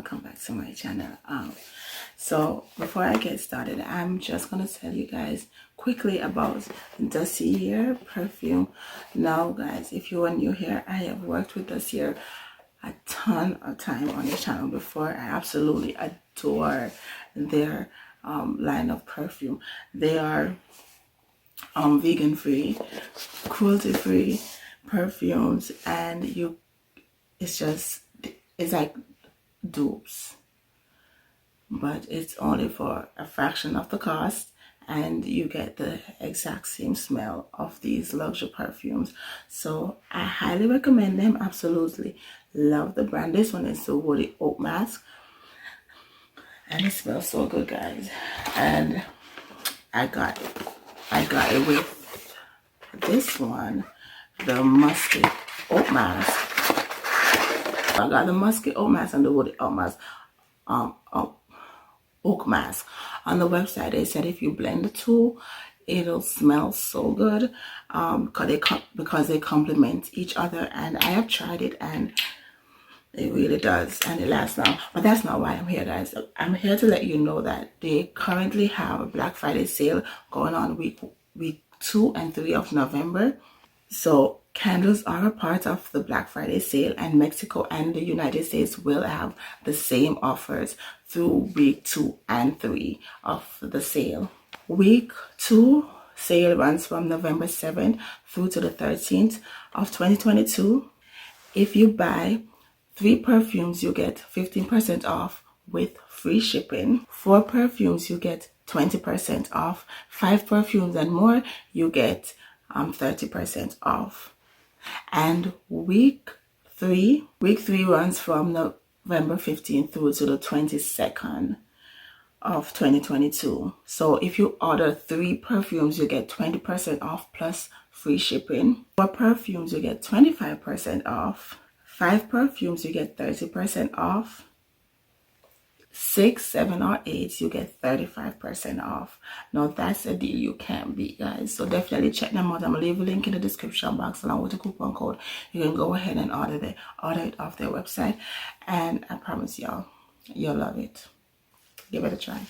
welcome back to my channel. So before I get started, I'm just gonna tell you guys quickly about Dossier perfume. Now guys, if you are new here, I have worked with Dossier a ton of time on this channel before. I absolutely adore their line of perfume. They are vegan free, cruelty free perfumes, and it's like dupes, but it's only for a fraction of the cost, and you get the exact same smell of these luxury perfumes. So I highly recommend them. Absolutely love the brand. This one is the woody oak mask, and it smells so good, guys. And I got it with this one, the musky oak mask. I got the musky oak mask and the woody oak mask. Oak mask. On the website, they said if you blend the two, it'll smell so good, because they complement each other. And I have tried it, and it really does, and it lasts long. But that's not why I'm here, guys. I'm here to let you know that they currently have a Black Friday sale going on week 2 and 3 of November. So candles are a part of the Black Friday sale, and Mexico and the United States will have the same offers through week 2 and 3 of the sale. Week 2 sale runs from November 7th through to the 13th of 2022. If you buy 3 perfumes, you get 15% off with free shipping. 4 perfumes, you get 20% off. 5 perfumes and more, you get 30% off. And week 3 runs from November 15th through to the 22nd of 2022. So if you order 3 perfumes, you get 20% off plus free shipping. 4 perfumes, you get 25% off. 5 perfumes, you get 30% off. 6, 7, or 8, you get 35% off. Now that's a deal you can't beat, guys. So definitely check them out. I'm gonna leave a link in the description box along with the coupon code. You can go ahead and order it off their website, and I promise y'all, you'll love it. Give it a try.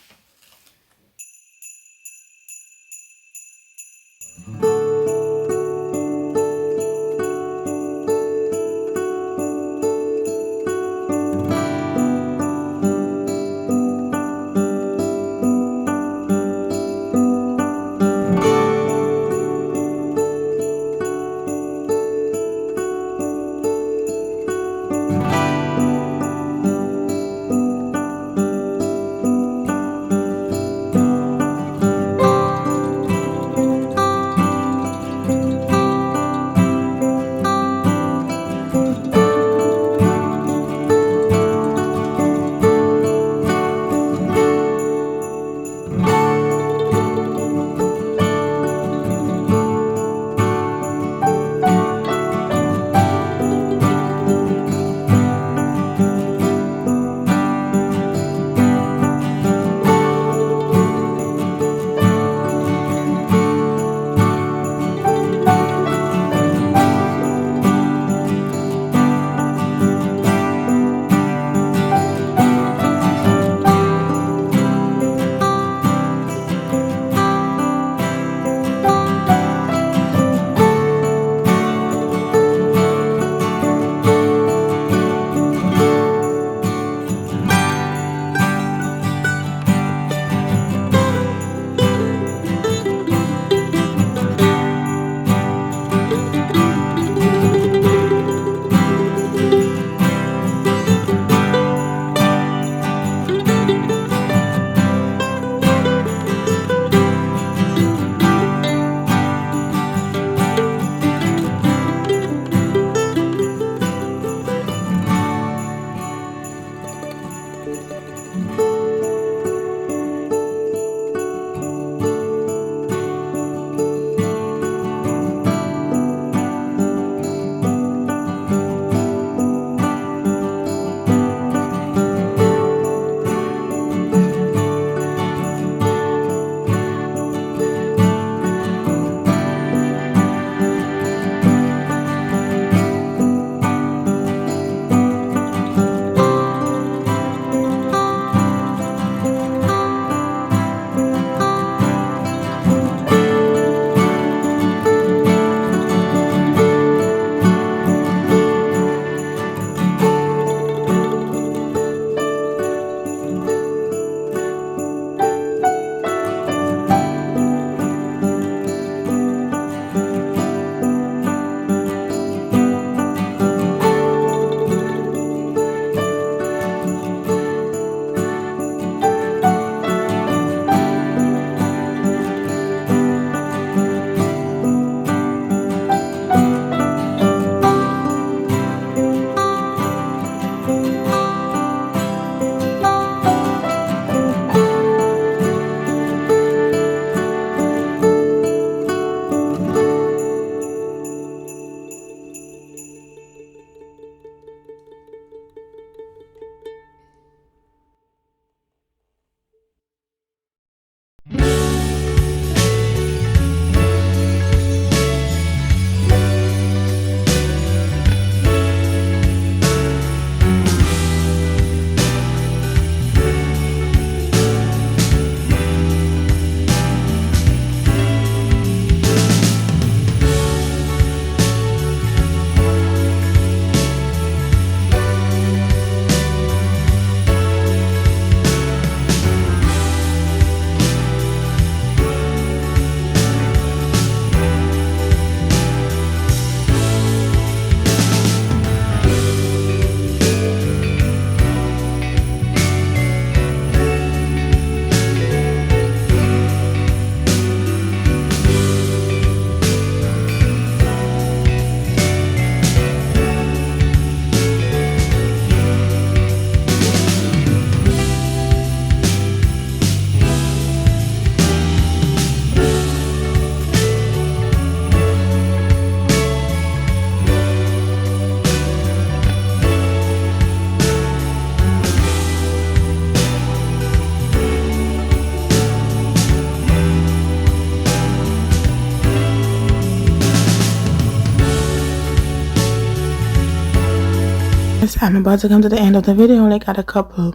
Yes, I'm about to come to the end of the video. I only got a couple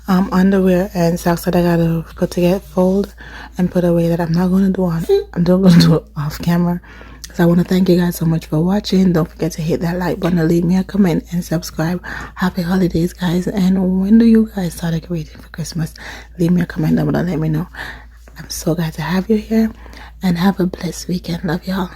underwear and socks that I gotta put together, fold and put away, that I'm not gonna do on. I'm gonna do it off camera. So I want to thank you guys so much for watching. Don't forget to hit that like button, leave me a comment, and subscribe. Happy holidays, guys. And when do you guys start decorating for Christmas? Leave me a comment down below, let me know. I'm so glad to have you here, and have a blessed weekend. Love y'all.